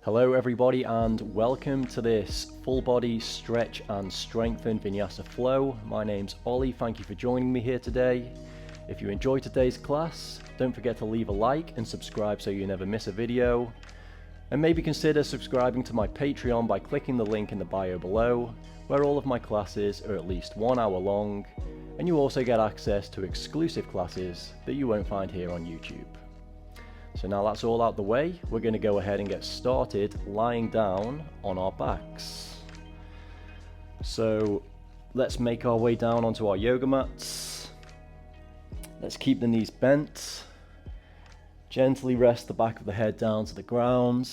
Hello everybody and welcome to this full body stretch and strengthen vinyasa flow. My name's Ollie, thank you for joining me here today. If you enjoyed today's class, don't forget to leave a like and subscribe so you never miss a video. And maybe consider subscribing to my Patreon by clicking the link in the bio below, where all of my classes are at least 1 hour long, and you also get access to exclusive classes that you won't find here on YouTube. So now that's all out the way, we're going to go ahead and get started lying down on our backs. So let's make our way down onto our yoga mats. Let's keep the knees bent. Gently rest the back of the head down to the ground.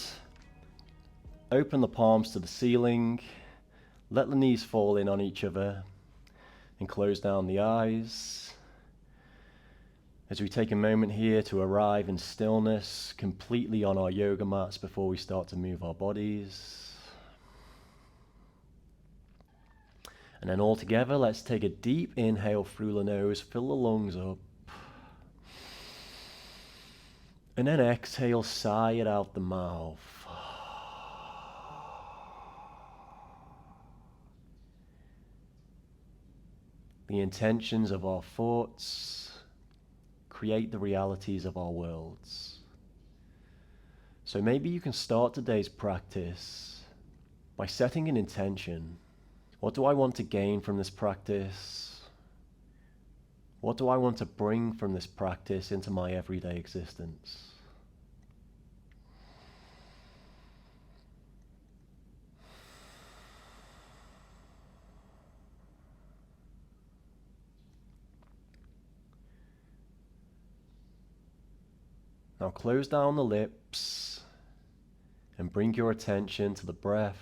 Open the palms to the ceiling. Let the knees fall in on each other and close down the eyes. As we take a moment here to arrive in stillness completely on our yoga mats before we start to move our bodies. And then all together, let's take a deep inhale through the nose, fill the lungs up. And then exhale, sigh it out the mouth. The intentions of our thoughts create the realities of our worlds. So maybe you can start today's practice by setting an intention. What do I want to gain from this practice? What do I want to bring from this practice into my everyday existence? Now close down the lips and bring your attention to the breath,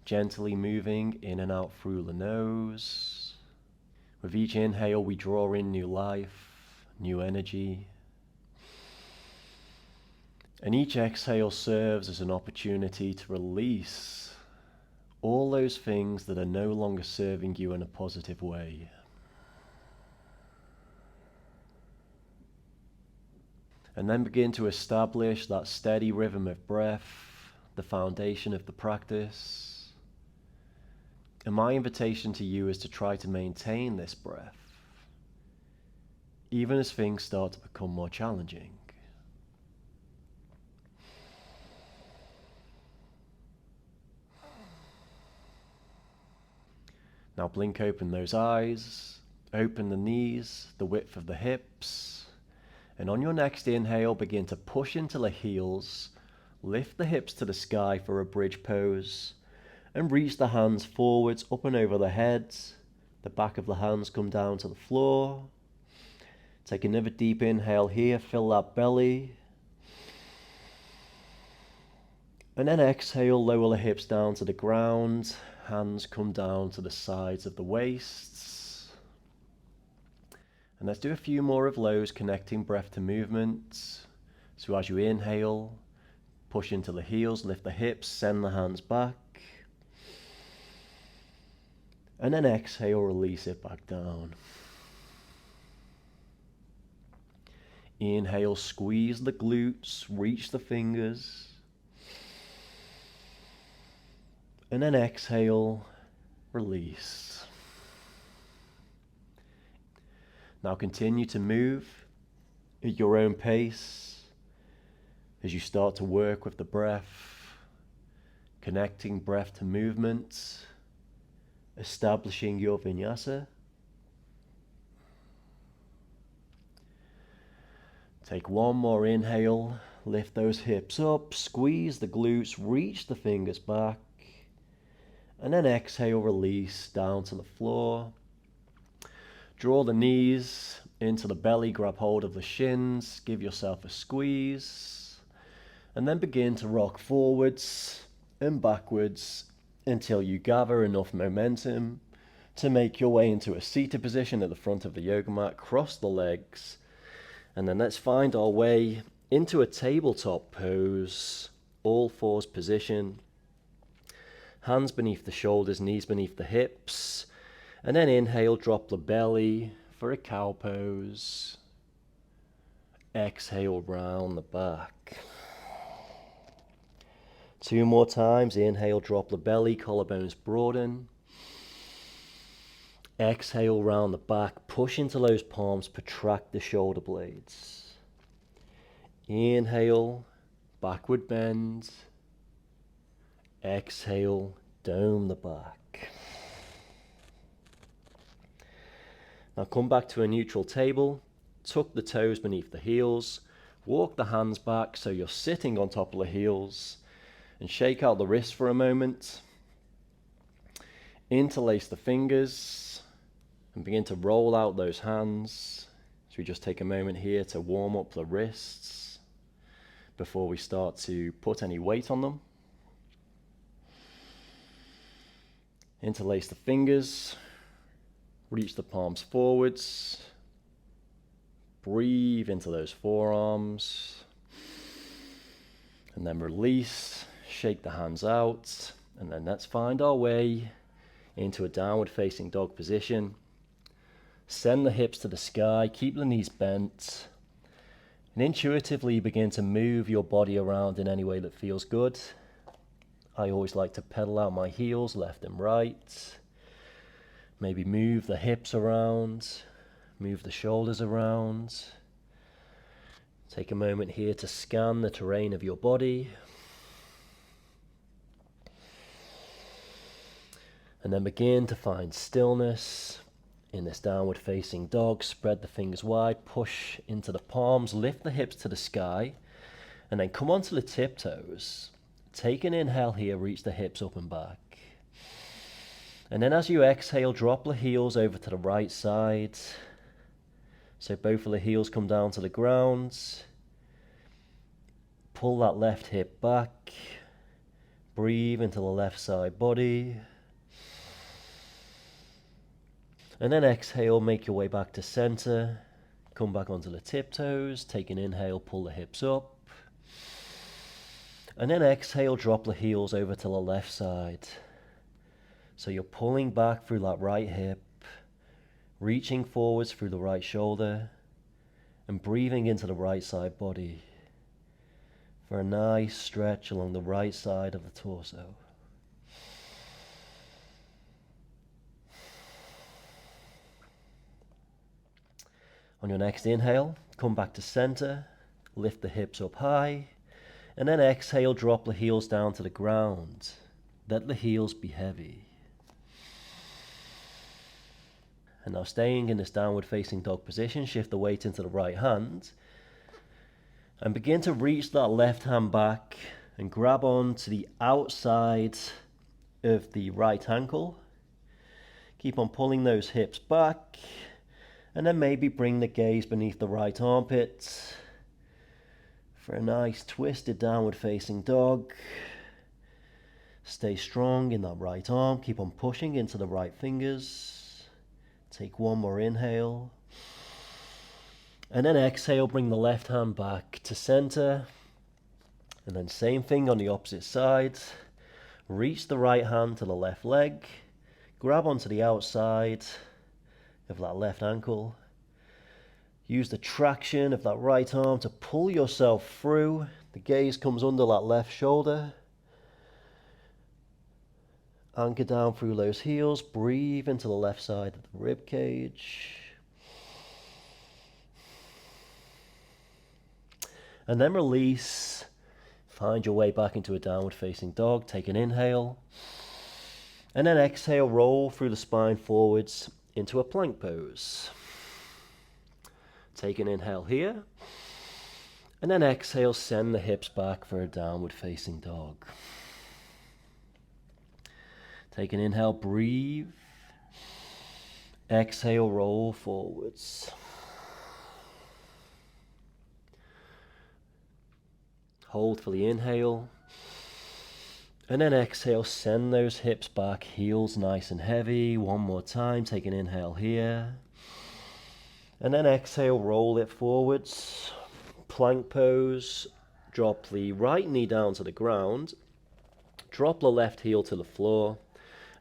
gently moving in and out through the nose. With each inhale, we draw in new life, new energy. And each exhale serves as an opportunity to release all those things that are no longer serving you in a positive way. And then begin to establish that steady rhythm of breath, the foundation of the practice. And my invitation to you is to try to maintain this breath, even as things start to become more challenging. Now blink open those eyes, open the knees, the width of the hips. And on your next inhale, begin to push into the heels, lift the hips to the sky for a bridge pose, and reach the hands forwards up and over the head. The back of the hands come down to the floor. Take another deep inhale here, fill that belly. And then exhale, lower the hips down to the ground, hands come down to the sides of the waists. And let's do a few more of those, connecting breath to movement. So as you inhale, push into the heels, lift the hips, send the hands back. And then exhale, release it back down. Inhale, squeeze the glutes, reach the fingers. And then exhale, release. Now continue to move at your own pace as you start to work with the breath, connecting breath to movement, establishing your vinyasa. Take one more inhale, lift those hips up, squeeze the glutes, reach the fingers back, and then exhale, release down to the floor. Draw the knees into the belly, grab hold of the shins, give yourself a squeeze, and then begin to rock forwards and backwards until you gather enough momentum to make your way into a seated position at the front of the yoga mat. Cross the legs, and then let's find our way into a tabletop pose, all fours position. Hands beneath the shoulders, knees beneath the hips. And then inhale, drop the belly for a cow pose. Exhale, round the back. 2 more times. Inhale, drop the belly, collarbones broaden. Exhale, round the back, push into those palms, protract the shoulder blades. Inhale, backward bend. Exhale, dome the back. Now come back to a neutral table, tuck the toes beneath the heels, walk the hands back so you're sitting on top of the heels, and shake out the wrists for a moment. Interlace the fingers and begin to roll out those hands. So we just take a moment here to warm up the wrists before we start to put any weight on them. Interlace the fingers, reach the palms forwards, breathe into those forearms, and then release, shake the hands out, and then let's find our way into a downward facing dog position. Send the hips to the sky, keep the knees bent, and intuitively begin to move your body around in any way that feels good. I always like to pedal out my heels left and right. Maybe move the hips around, move the shoulders around. Take a moment here to scan the terrain of your body. And then begin to find stillness in this downward facing dog. Spread the fingers wide, push into the palms, lift the hips to the sky, and then come onto the tiptoes. Take an inhale here, reach the hips up and back. And then as you exhale, drop the heels over to the right side. So both of the heels come down to the ground. Pull that left hip back. Breathe into the left side body. And then exhale, make your way back to center. Come back onto the tiptoes. Take an inhale, pull the hips up. And then exhale, drop the heels over to the left side. So you're pulling back through that right hip, reaching forwards through the right shoulder, and breathing into the right side body for a nice stretch along the right side of the torso. On your next inhale, come back to center, lift the hips up high, and then exhale, drop the heels down to the ground. Let the heels be heavy. And now staying in this downward facing dog position, shift the weight into the right hand and begin to reach that left hand back and grab on to the outside of the right ankle. Keep on pulling those hips back and then maybe bring the gaze beneath the right armpit for a nice twisted downward facing dog. Stay strong in that right arm. Keep on pushing into the right fingers. Take one more inhale. And then exhale, bring the left hand back to center. And then same thing on the opposite side. Reach the right hand to the left leg. Grab onto the outside of that left ankle. Use the traction of that right arm to pull yourself through. The gaze comes under that left shoulder. Anchor down through those heels. Breathe into the left side of the rib cage. And then release. Find your way back into a downward facing dog. Take an inhale. And then exhale, roll through the spine forwards into a plank pose. Take an inhale here. And then exhale, send the hips back for a downward facing dog. Take an inhale, breathe. Exhale, roll forwards. Hold for the inhale. And then exhale, send those hips back, heels nice and heavy. One more time, take an inhale here. And then exhale, roll it forwards. Plank pose. Drop the right knee down to the ground. Drop the left heel to the floor.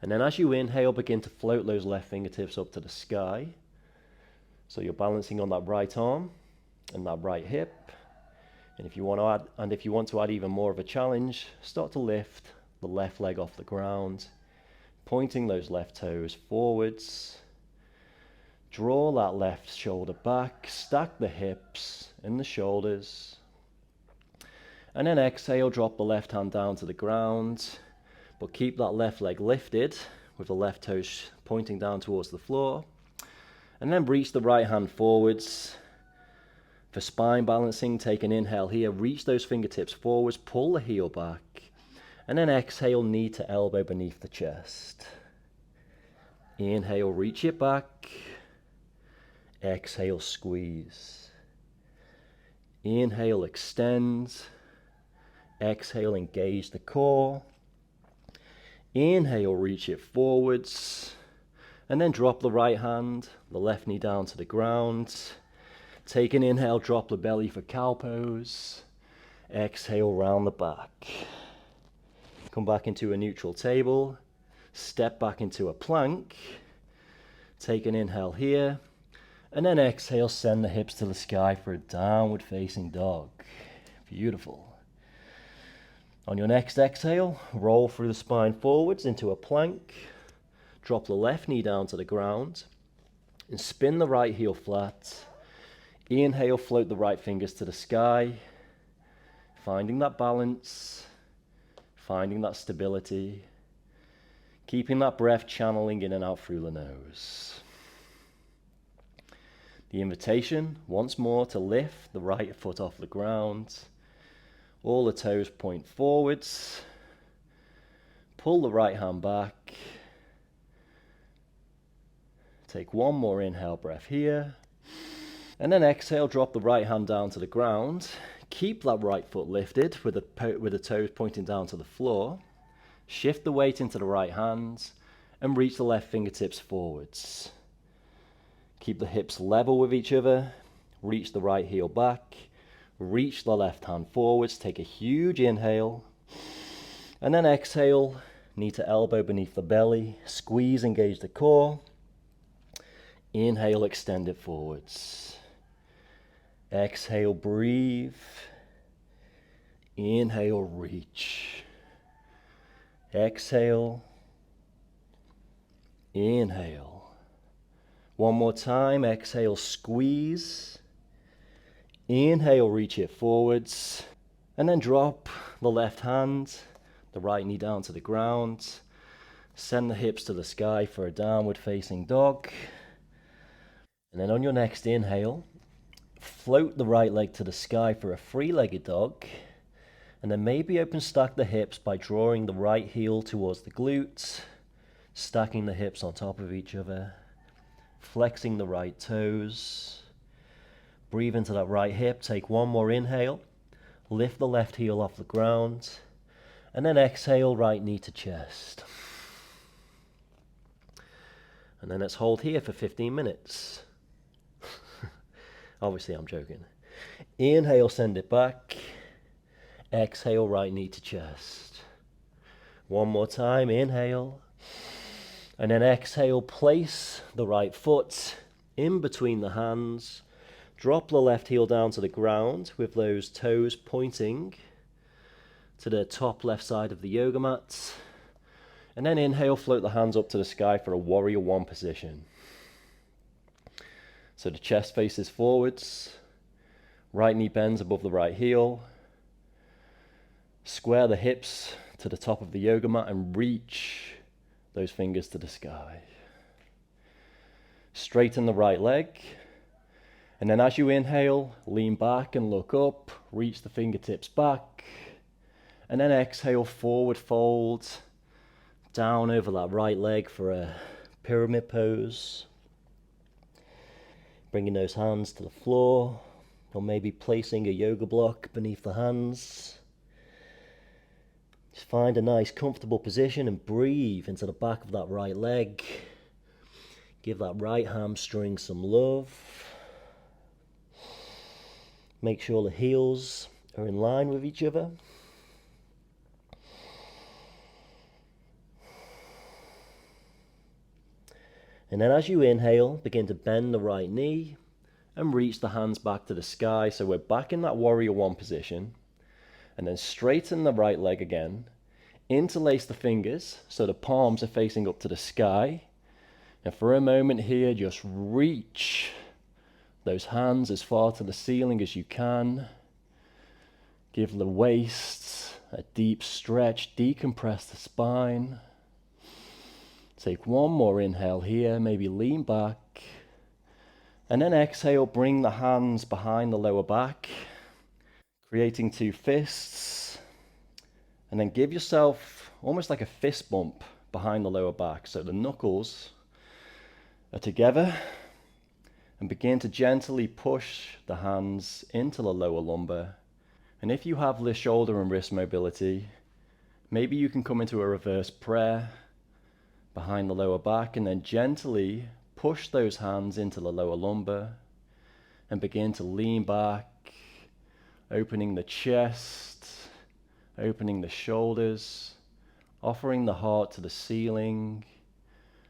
And then as you inhale, begin to float those left fingertips up to the sky. So you're balancing on that right arm and that right hip. And if you want to add even more of a challenge, start to lift the left leg off the ground, pointing those left toes forwards. Draw that left shoulder back, stack the hips and the shoulders. And then exhale, drop the left hand down to the ground, but keep that left leg lifted with the left toes pointing down towards the floor. And then reach the right hand forwards. For spine balancing, take an inhale here, reach those fingertips forwards, pull the heel back, and then exhale, knee to elbow beneath the chest. Inhale, reach it back. Exhale, squeeze. Inhale, extend. Exhale, engage the core. Inhale, reach it forwards. And then drop the right hand, the left knee down to the ground. Take an inhale, drop the belly for cow pose. Exhale, round the back. Come back into a neutral table. Step back into a plank. Take an inhale here. And then exhale, send the hips to the sky for a downward facing dog. Beautiful. On your next exhale, roll through the spine forwards into a plank. Drop the left knee down to the ground. And spin the right heel flat. Inhale, float the right fingers to the sky. Finding that balance. Finding that stability. Keeping that breath channeling in and out through the nose. The invitation, once more, to lift the right foot off the ground. All the toes point forwards. Pull the right hand back. Take one more inhale breath here. And then exhale, drop the right hand down to the ground. Keep that right foot lifted with the toes pointing down to the floor. Shift the weight into the right hand and reach the left fingertips forwards. Keep the hips level with each other. Reach the right heel back. Reach the left hand forwards. Take a huge inhale. And then exhale, knee to elbow beneath the belly. Squeeze, engage the core. Inhale, extend it forwards. Exhale, breathe. Inhale, reach. Exhale. Inhale. One more time. Exhale, squeeze. Inhale, reach it forwards. And then drop the left hand, the right knee down to the ground. Send the hips to the sky for a downward facing dog. And then on your next inhale, float the right leg to the sky for a three-legged dog. And then maybe open stack the hips by drawing the right heel towards the glutes, stacking the hips on top of each other, flexing the right toes. Breathe into that right hip, take one more inhale, lift the left heel off the ground, and then exhale, right knee to chest. And then let's hold here for 15 minutes. Obviously, I'm joking. Inhale, send it back. Exhale, right knee to chest. One more time, inhale. And then exhale, place the right foot in between the hands. Drop the left heel down to the ground with those toes pointing to the top left side of the yoga mat. And then inhale, float the hands up to the sky for a warrior one position. So the chest faces forwards, right knee bends above the right heel. Square the hips to the top of the yoga mat and reach those fingers to the sky. Straighten the right leg. And then as you inhale, lean back and look up, reach the fingertips back. And then exhale, forward fold, down over that right leg for a pyramid pose. Bringing those hands to the floor, or maybe placing a yoga block beneath the hands. Just find a nice comfortable position and breathe into the back of that right leg. Give that right hamstring some love. Make sure the heels are in line with each other. And then as you inhale, begin to bend the right knee and reach the hands back to the sky. So we're back in that warrior one position. And then straighten the right leg again. Interlace the fingers so the palms are facing up to the sky. And for a moment here, just reach those hands as far to the ceiling as you can. Give the waist a deep stretch, decompress the spine. Take one more inhale here, maybe lean back. And then exhale, bring the hands behind the lower back, creating two fists. And then give yourself almost like a fist bump behind the lower back. So the knuckles are together, and begin to gently push the hands into the lower lumbar. And if you have the shoulder and wrist mobility, maybe you can come into a reverse prayer behind the lower back and then gently push those hands into the lower lumbar and begin to lean back, opening the chest, opening the shoulders, offering the heart to the ceiling.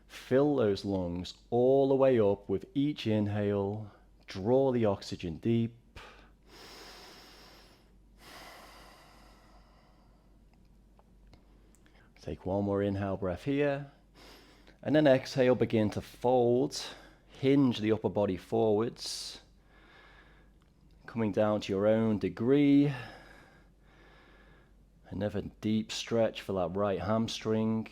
Fill those lungs all the way up with each inhale. Draw the oxygen deep. Take one more inhale breath here. And then exhale, begin to fold. Hinge the upper body forwards. Coming down to your own degree. Another deep stretch for that right hamstring.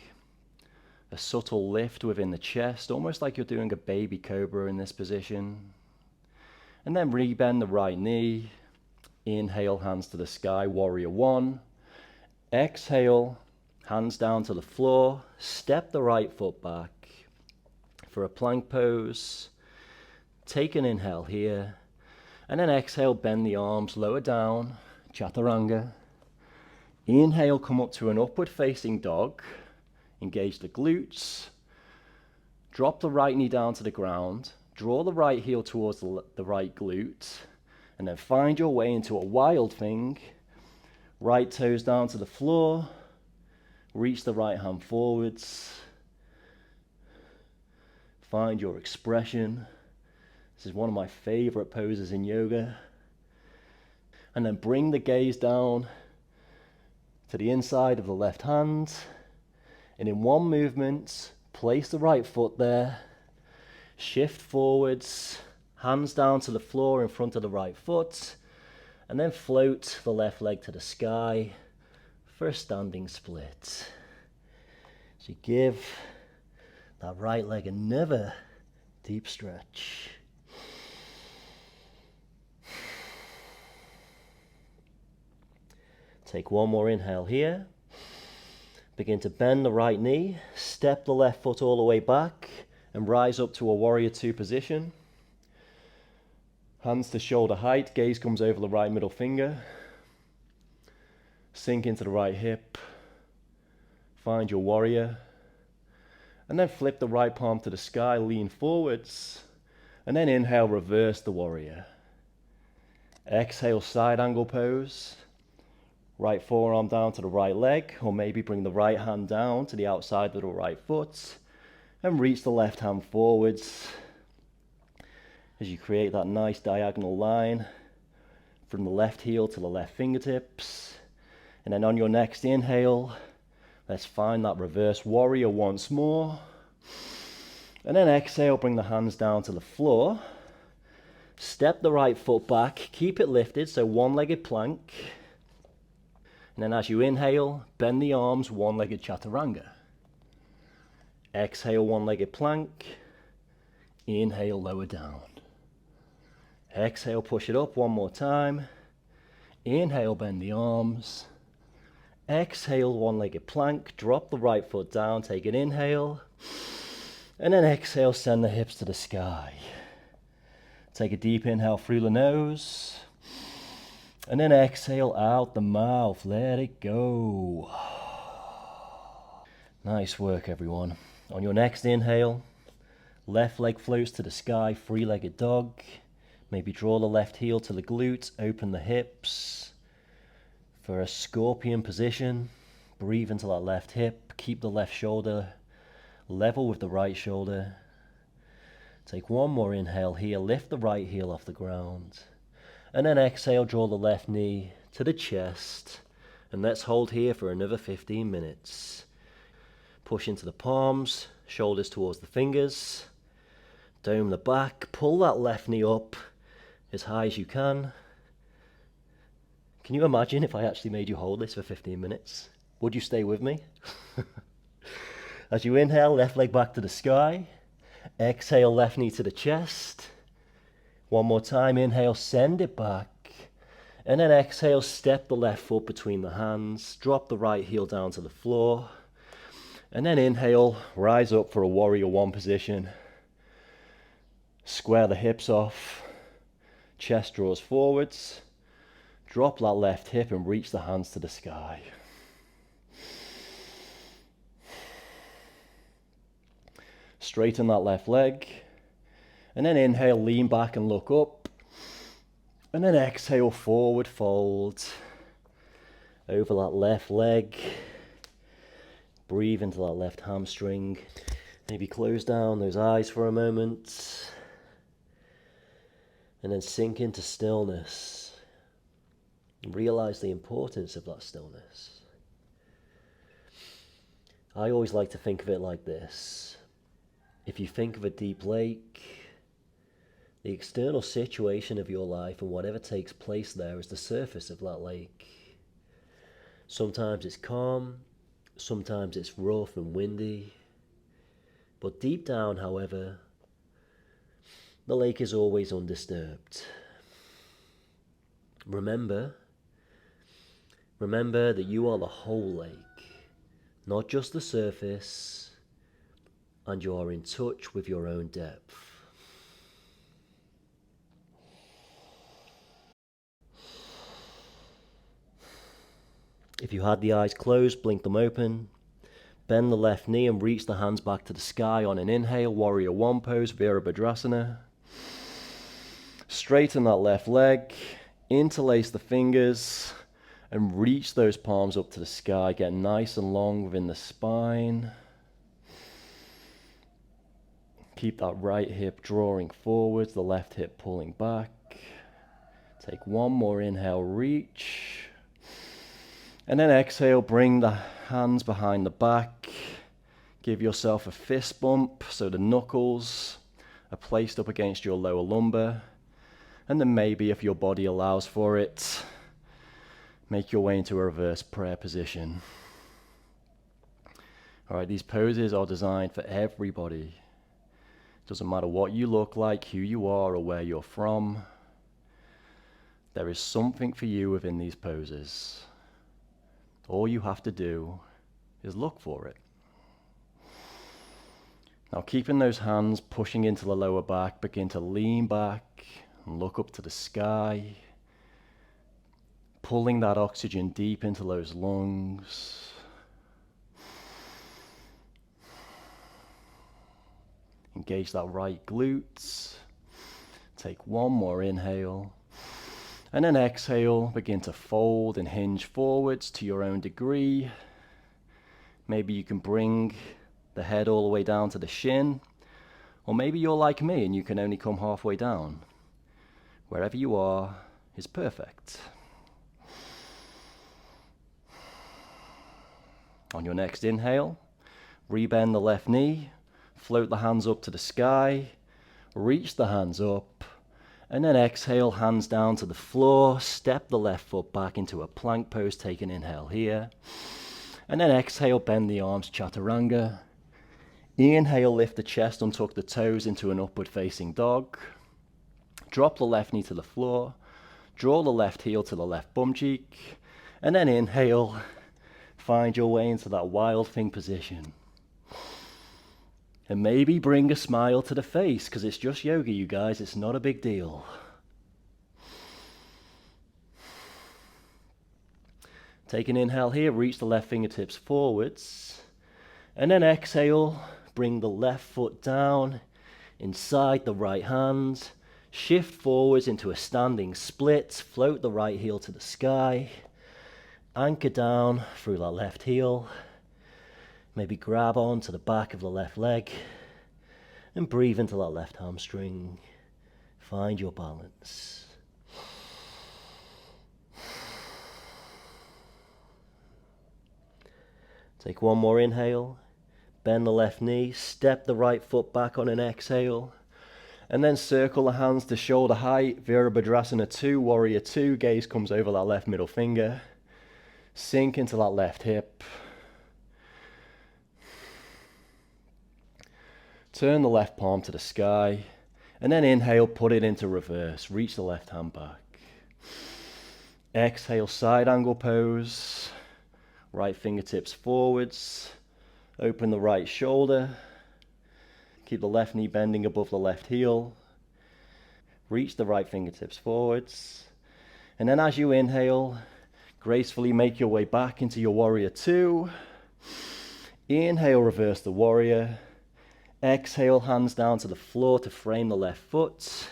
A subtle lift within the chest, almost like you're doing a baby cobra in this position. And then rebend the right knee. Inhale, hands to the sky, warrior one. Exhale, hands down to the floor. Step the right foot back for a plank pose. Take an inhale here. And then exhale, bend the arms, lower down, chaturanga. Inhale, come up to an upward facing dog. Engage the glutes. Drop the right knee down to the ground. Draw the right heel towards the right glute. And then find your way into a wild thing. Right toes down to the floor. Reach the right hand forwards. Find your expression. This is one of my favorite poses in yoga. And then bring the gaze down to the inside of the left hand. And in one movement, place the right foot there. Shift forwards, hands down to the floor in front of the right foot. And then float the left leg to the sky for a standing split. So give that right leg another deep stretch. Take one more inhale here. Begin to bend the right knee, step the left foot all the way back, and rise up to a warrior two position. Hands to shoulder height, gaze comes over the right middle finger. Sink into the right hip. Find your warrior. And then flip the right palm to the sky, lean forwards. And then inhale, reverse the warrior. Exhale, side angle pose. Right forearm down to the right leg, or maybe bring the right hand down to the outside of the right foot and reach the left hand forwards as you create that nice diagonal line from the left heel to the left fingertips. And then on your next inhale, let's find that reverse warrior once more. And then exhale, bring the hands down to the floor. Step the right foot back, keep it lifted, so one-legged plank. And then as you inhale, bend the arms, one-legged chaturanga. Exhale, one-legged plank. Inhale, lower down. Exhale, push it up one more time. Inhale, bend the arms. Exhale, one-legged plank. Drop the right foot down, take an inhale. And then exhale, send the hips to the sky. Take a deep inhale through the nose. And then exhale out the mouth, let it go. Nice work, everyone. On your next inhale, left leg floats to the sky, three-legged dog. Maybe draw the left heel to the glute, open the hips. For a scorpion position, breathe into that left hip, keep the left shoulder level with the right shoulder. Take one more inhale here, lift the right heel off the ground. And then exhale, draw the left knee to the chest. And let's hold here for another 15 minutes. Push into the palms, shoulders towards the fingers. Dome the back, pull that left knee up as high as you can. Can you imagine if I actually made you hold this for 15 minutes? Would you stay with me? As you inhale, left leg back to the sky. Exhale, left knee to the chest. One more time, inhale, send it back. And then exhale, step the left foot between the hands. Drop the right heel down to the floor. And then inhale, rise up for a warrior one position. Square the hips off. Chest draws forwards. Drop that left hip and reach the hands to the sky. Straighten that left leg. And then inhale, lean back and look up. And then exhale, forward fold. Over that left leg. Breathe into that left hamstring. Maybe close down those eyes for a moment. And then sink into stillness. And realize the importance of that stillness. I always like to think of it like this. If you think of a deep lake, the external situation of your life and whatever takes place there is the surface of that lake. Sometimes it's calm, sometimes it's rough and windy. But deep down, however, the lake is always undisturbed. Remember that you are the whole lake, not just the surface, and you are in touch with your own depth. If you had the eyes closed, blink them open. Bend the left knee and reach the hands back to the sky on an inhale, warrior one pose, Virabhadrasana. Straighten that left leg, interlace the fingers, and reach those palms up to the sky. Get nice and long within the spine. Keep that right hip drawing forwards, the left hip pulling back. Take one more inhale, reach. And then exhale, bring the hands behind the back. Give yourself a fist bump so the knuckles are placed up against your lower lumbar. And then maybe, if your body allows for it, make your way into a reverse prayer position. All right, these poses are designed for everybody. Doesn't matter what you look like, who you are, or where you're from. There is something for you within these poses. All you have to do is look for it. Now, keeping those hands pushing into the lower back, begin to lean back and look up to the sky, pulling that oxygen deep into those lungs. Engage that right glutes. Take one more inhale. And then exhale, begin to fold and hinge forwards to your own degree. Maybe you can bring the head all the way down to the shin. Or maybe you're like me and you can only come halfway down. Wherever you are is perfect. On your next inhale, rebend the left knee. Float the hands up to the sky, reach the hands up, and then exhale, hands down to the floor, step the left foot back into a plank pose, take an inhale here, and then exhale, bend the arms, chaturanga. Inhale, lift the chest, untuck the toes into an upward facing dog. Drop the left knee to the floor, draw the left heel to the left bum cheek, and then inhale, find your way into that wild thing position. And maybe bring a smile to the face, because it's just yoga, you guys. It's not a big deal. Take an inhale here, reach the left fingertips forwards. And then exhale, bring the left foot down, inside the right hand. Shift forwards into a standing split, float the right heel to the sky. Anchor down through that left heel. Maybe grab on to the back of the left leg. And breathe into that left hamstring. Find your balance. Take one more inhale. Bend the left knee. Step the right foot back on an exhale. And then circle the hands to shoulder height. Virabhadrasana 2, Warrior 2. Gaze comes over that left middle finger. Sink into that left hip. Turn the left palm to the sky. And then inhale, put it into reverse. Reach the left hand back. Exhale, side angle pose. Right fingertips forwards. Open the right shoulder. Keep the left knee bending above the left heel. Reach the right fingertips forwards. And then as you inhale, gracefully make your way back into your Warrior 2. Inhale, reverse the Warrior. Exhale, hands down to the floor to frame the left foot.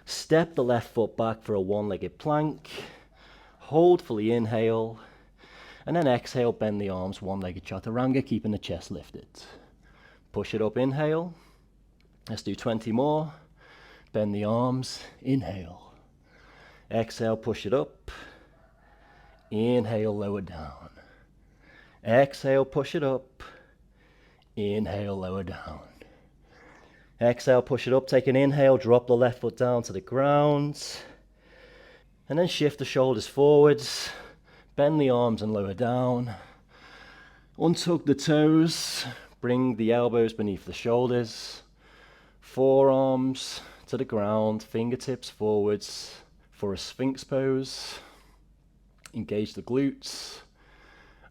Step the left foot back for a one-legged plank. Hold for the inhale. And then exhale, bend the arms, one-legged chaturanga, keeping the chest lifted. Push it up, inhale. Let's do 20 more. Bend the arms, inhale. Exhale, push it up. Inhale, lower down. Exhale, push it up. Inhale, lower down. Exhale, push it up. Take an inhale, drop the left foot down to the ground. And then shift the shoulders forwards. Bend the arms and lower down. Untug the toes. Bring the elbows beneath the shoulders. Forearms to the ground, fingertips forwards for a Sphinx pose. Engage the glutes.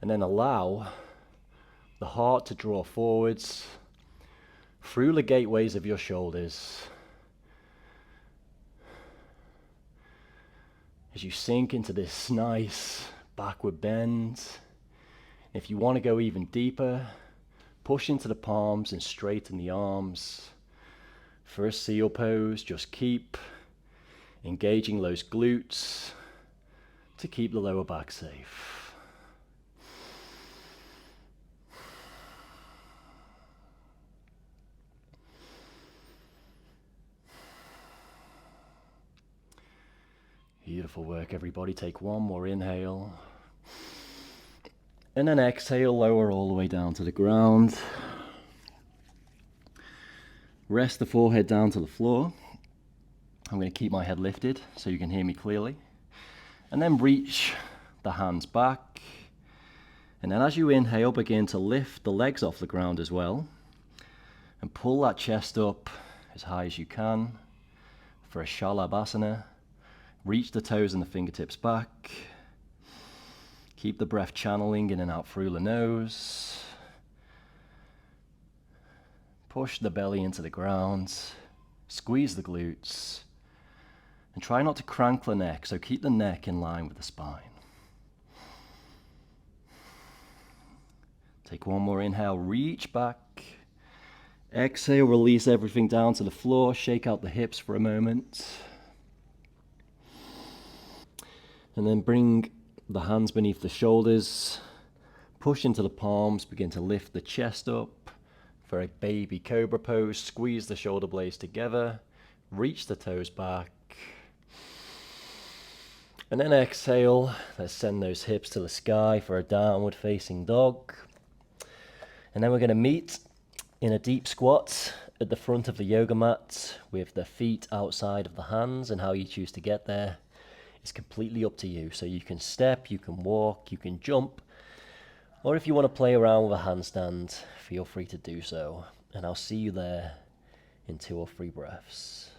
And then allow the heart to draw forwards through the gateways of your shoulders. As you sink into this nice backward bend. If you want to go even deeper, push into the palms and straighten the arms. For a seal pose, just keep engaging those glutes to keep the lower back safe. Beautiful work, everybody. Take one more inhale. And then exhale, lower all the way down to the ground. Rest the forehead down to the floor. I'm going to keep my head lifted so you can hear me clearly. And then reach the hands back. And then as you inhale, begin to lift the legs off the ground as well. And pull that chest up as high as you can for a Shalabhasana. Reach the toes and the fingertips back. Keep the breath channeling in and out through the nose. Push the belly into the ground. Squeeze the glutes. And try not to crank the neck, so keep the neck in line with the spine. Take one more inhale, reach back. Exhale, release everything down to the floor. Shake out the hips for a moment. And then bring the hands beneath the shoulders. Push into the palms, begin to lift the chest up for a baby cobra pose. Squeeze the shoulder blades together. Reach the toes back. And then exhale. Let's send those hips to the sky for a downward facing dog. And then we're going to meet in a deep squat at the front of the yoga mat with the feet outside of the hands, and how you choose to get there is completely up to you. So you can step, you can walk, you can jump, or if you want to play around with a handstand, feel free to do so. And I'll see you there in 2 or 3 breaths.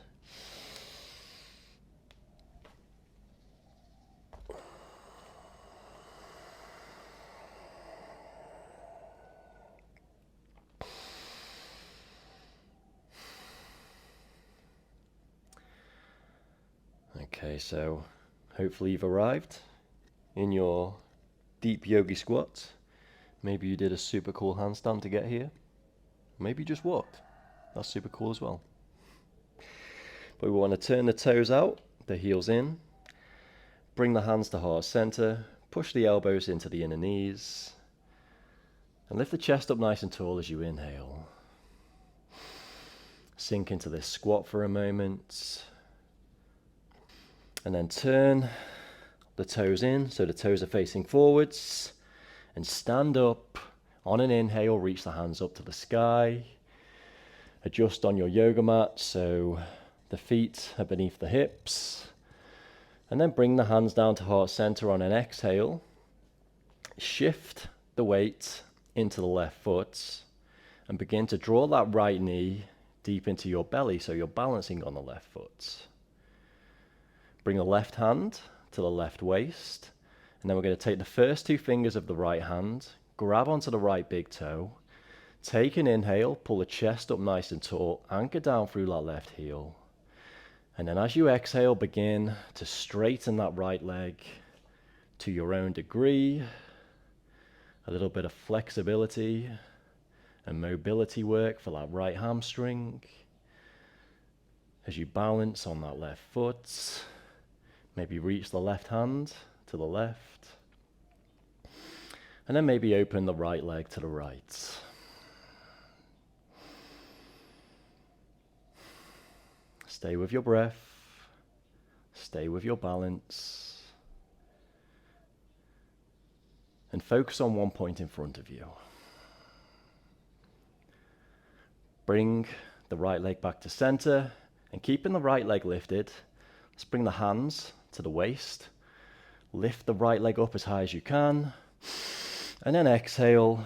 Okay, so hopefully you've arrived in your deep yogi squat. Maybe you did a super cool handstand to get here. Maybe you just walked. That's super cool as well. But we want to turn the toes out, the heels in. Bring the hands to heart center. Push the elbows into the inner knees. And lift the chest up nice and tall as you inhale. Sink into this squat for a moment. And then turn the toes in, so the toes are facing forwards. And stand up. On an inhale, reach the hands up to the sky. Adjust on your yoga mat so the feet are beneath the hips. And then bring the hands down to heart center on an exhale. Shift the weight into the left foot and begin to draw that right knee deep into your belly so you're balancing on the left foot. Bring the left hand to the left waist, and then we're going to take the first two fingers of the right hand, grab onto the right big toe, take an inhale, pull the chest up nice and tall, anchor down through that left heel. And then as you exhale, begin to straighten that right leg to your own degree. A little bit of flexibility and mobility work for that right hamstring. As you balance on that left foot, maybe reach the left hand to the left. And then maybe open the right leg to the right. Stay with your breath. Stay with your balance. And focus on one point in front of you. Bring the right leg back to center, and keeping the right leg lifted, let's bring the hands to the waist. Lift the right leg up as high as you can, and then exhale,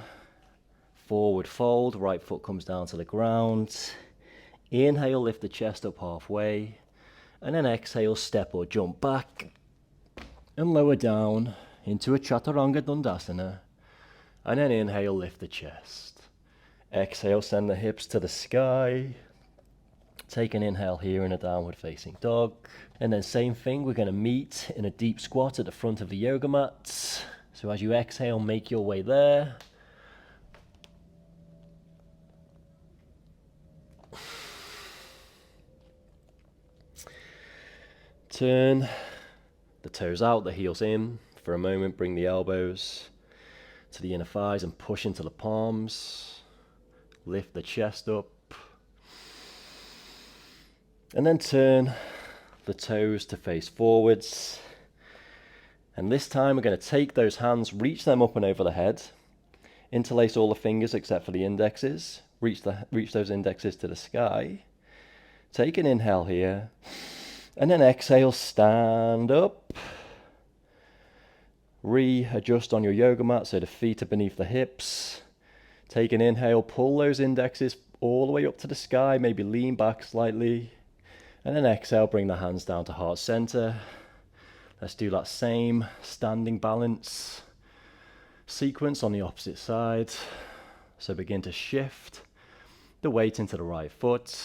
forward fold, right foot comes down to the ground. Inhale, lift the chest up halfway, and then exhale, step or jump back, and lower down into a Chaturanga Dandasana, and then inhale, lift the chest. Exhale, send the hips to the sky. Take an inhale here in a downward facing dog. And then same thing, we're going to meet in a deep squat at the front of the yoga mat. So as you exhale, make your way there. Turn the toes out, the heels in. For a moment, bring the elbows to the inner thighs and push into the palms. Lift the chest up. And then turn the toes to face forwards. And this time we're going to take those hands, reach them up and over the head. Interlace all the fingers except for the indexes. Reach those indexes to the sky. Take an inhale here. And then exhale, stand up. Readjust on your yoga mat so the feet are beneath the hips. Take an inhale, pull those indexes all the way up to the sky, maybe lean back slightly. And then exhale, bring the hands down to heart center. Let's do that same standing balance sequence on the opposite side. So begin to shift the weight into the right foot.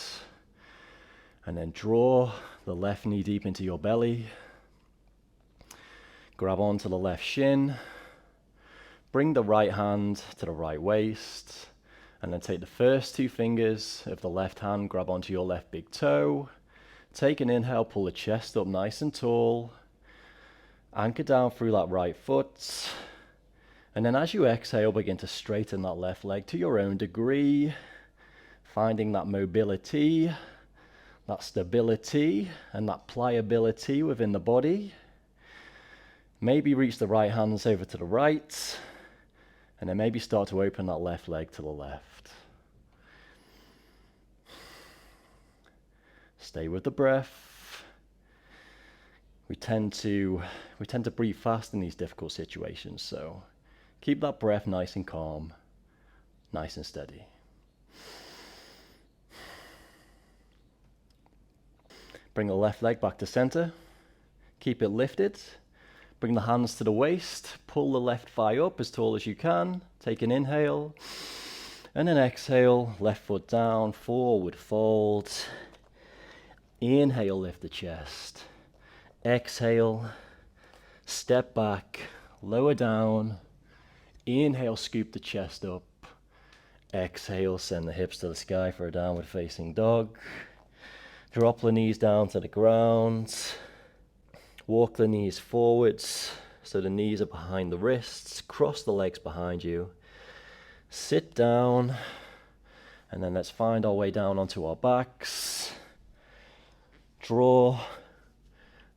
And then draw the left knee deep into your belly. Grab onto the left shin. Bring the right hand to the right waist, and then take the first two fingers of the left hand, grab onto your left big toe. Take an inhale, pull the chest up nice and tall. Anchor down through that right foot. And then as you exhale, begin to straighten that left leg to your own degree, finding that mobility, that stability, and that pliability within the body. Maybe reach the right hands over to the right. And then maybe start to open that left leg to the left. Stay with the breath. We tend to breathe fast in these difficult situations, so keep that breath nice and calm, nice and steady. Bring the left leg back to center. Keep it lifted. Bring the hands to the waist, pull the left thigh up as tall as you can, take an inhale, and then exhale, left foot down, forward fold. Inhale, lift the chest. Exhale, step back, lower down. Inhale, scoop the chest up. Exhale, send the hips to the sky for a downward facing dog. Drop the knees down to the ground. Walk the knees forwards so the knees are behind the wrists. Cross the legs behind you. Sit down And then let's find our way down onto our backs. Draw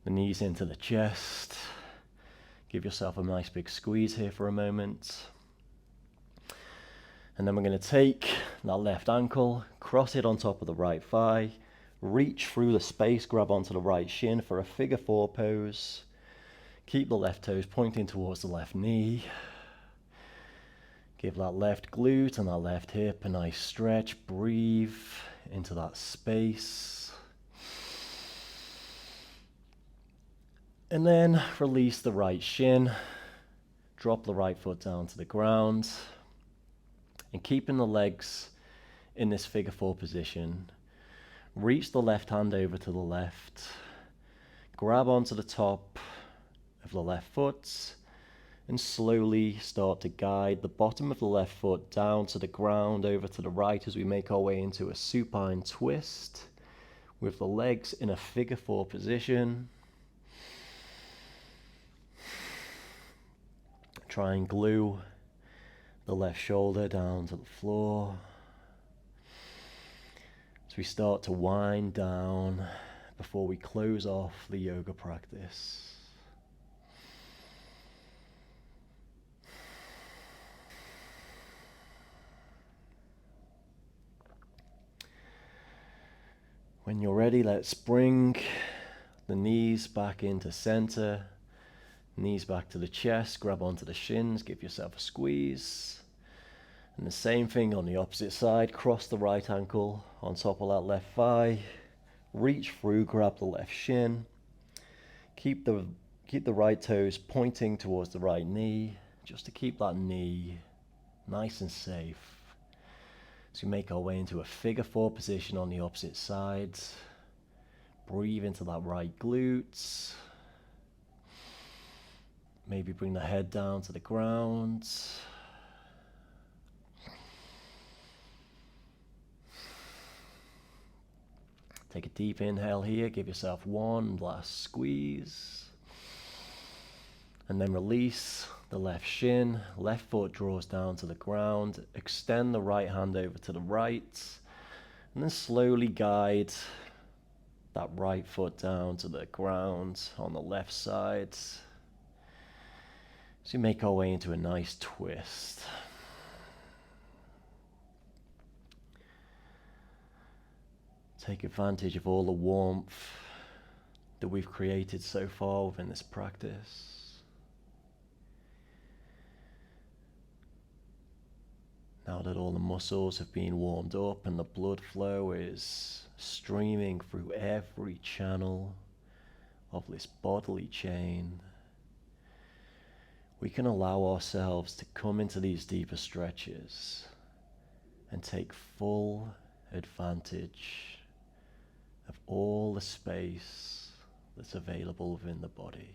the knees into the chest. Give yourself a nice big squeeze here for a moment. And then we're going to take that left ankle, cross it on top of the right thigh, reach through the space, grab onto the right shin for a figure four pose. Keep the left toes pointing towards the left knee. Give that left glute and that left hip a nice stretch. Breathe into that space. And then release the right shin. Drop the right foot down to the ground. And keeping the legs in this figure four position, reach the left hand over to the left. Grab onto the top of the left foot. And slowly start to guide the bottom of the left foot down to the ground over to the right as we make our way into a supine twist with the legs in a figure four position. Try and glue the left shoulder down to the floor as we start to wind down before we close off the yoga practice. When you're ready, let's bring the knees back into center, knees back to the chest, grab onto the shins, give yourself a squeeze. And the same thing on the opposite side, cross the right ankle on top of that left thigh, reach through, grab the left shin, keep the right toes pointing towards the right knee, just to keep that knee nice and safe. So we make our way into a figure four position on the opposite side. Breathe into that right glute. Maybe bring the head down to the ground. Take a deep inhale here. Give yourself one last squeeze. And then release the left shin. Left foot draws down to the ground. Extend the right hand over to the right. And then slowly guide that right foot down to the ground on the left side. So we make our way into a nice twist. Take advantage of all the warmth that we've created so far within this practice. Now that all the muscles have been warmed up and the blood flow is streaming through every channel of this bodily chain, we can allow ourselves to come into these deeper stretches and take full advantage of all the space that's available within the body.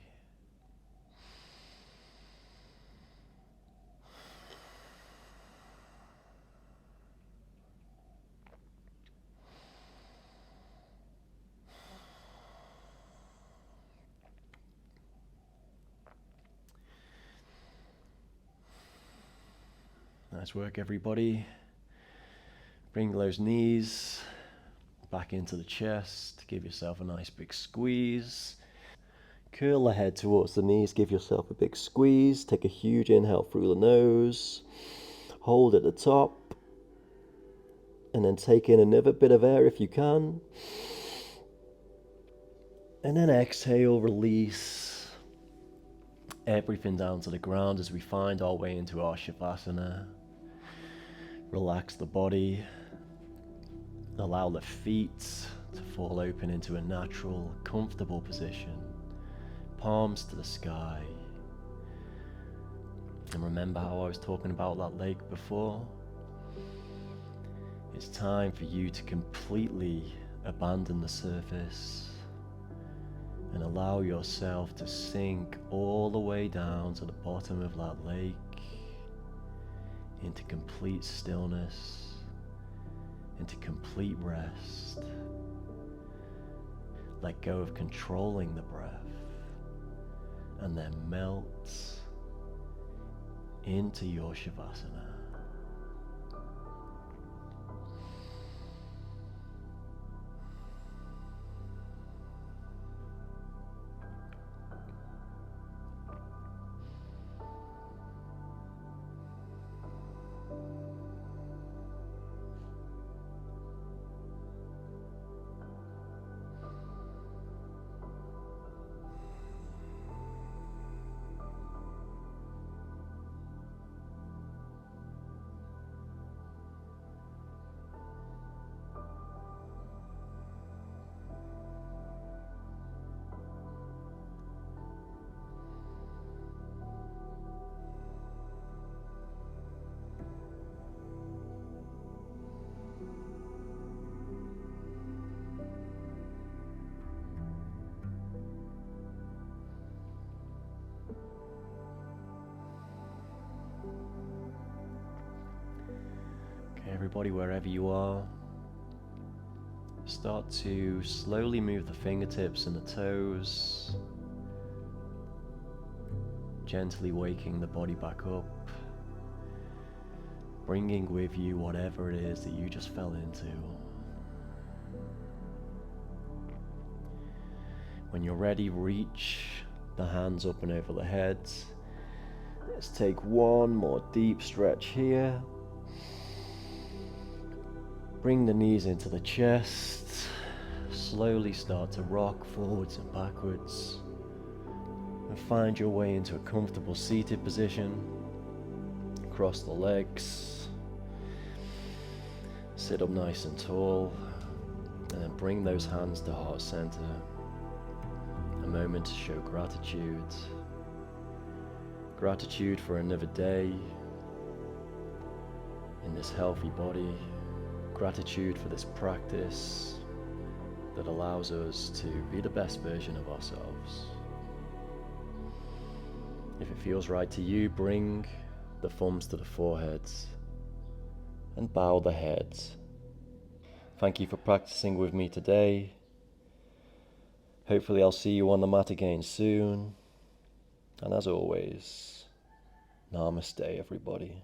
Nice work, everybody. Bring those knees back into the chest. Give yourself a nice big squeeze. Curl the head towards the knees. Give yourself a big squeeze. Take a huge inhale through the nose. Hold at the top. And then take in another bit of air if you can. And then exhale, release everything down to the ground as we find our way into our Savasana. Relax the body. Allow the feet to fall open into a natural, comfortable position. Palms to the sky. And remember how I was talking about that lake before? It's time for you to completely abandon the surface and allow yourself to sink all the way down to the bottom of that lake into complete stillness, into complete rest. Let go of controlling the breath and then melt into your Savasana. everybody, wherever you are, start to slowly move the fingertips and the toes, gently waking the body back up, bringing with you whatever it is that you just fell into. When you're ready, reach the hands up and over the head. Let's take one more deep stretch here. Bring the knees into the chest. Slowly start to rock forwards and backwards. And find your way into a comfortable seated position. Cross the legs. Sit up nice and tall. And then bring those hands to heart center. A moment to show gratitude. Gratitude for another day in this healthy body. Gratitude for this practice that allows us to be the best version of ourselves. If it feels right to you, bring the thumbs to the foreheads and bow the head. Thank you for practicing with me today. Hopefully I'll see you on the mat again soon. And as always, namaste everybody.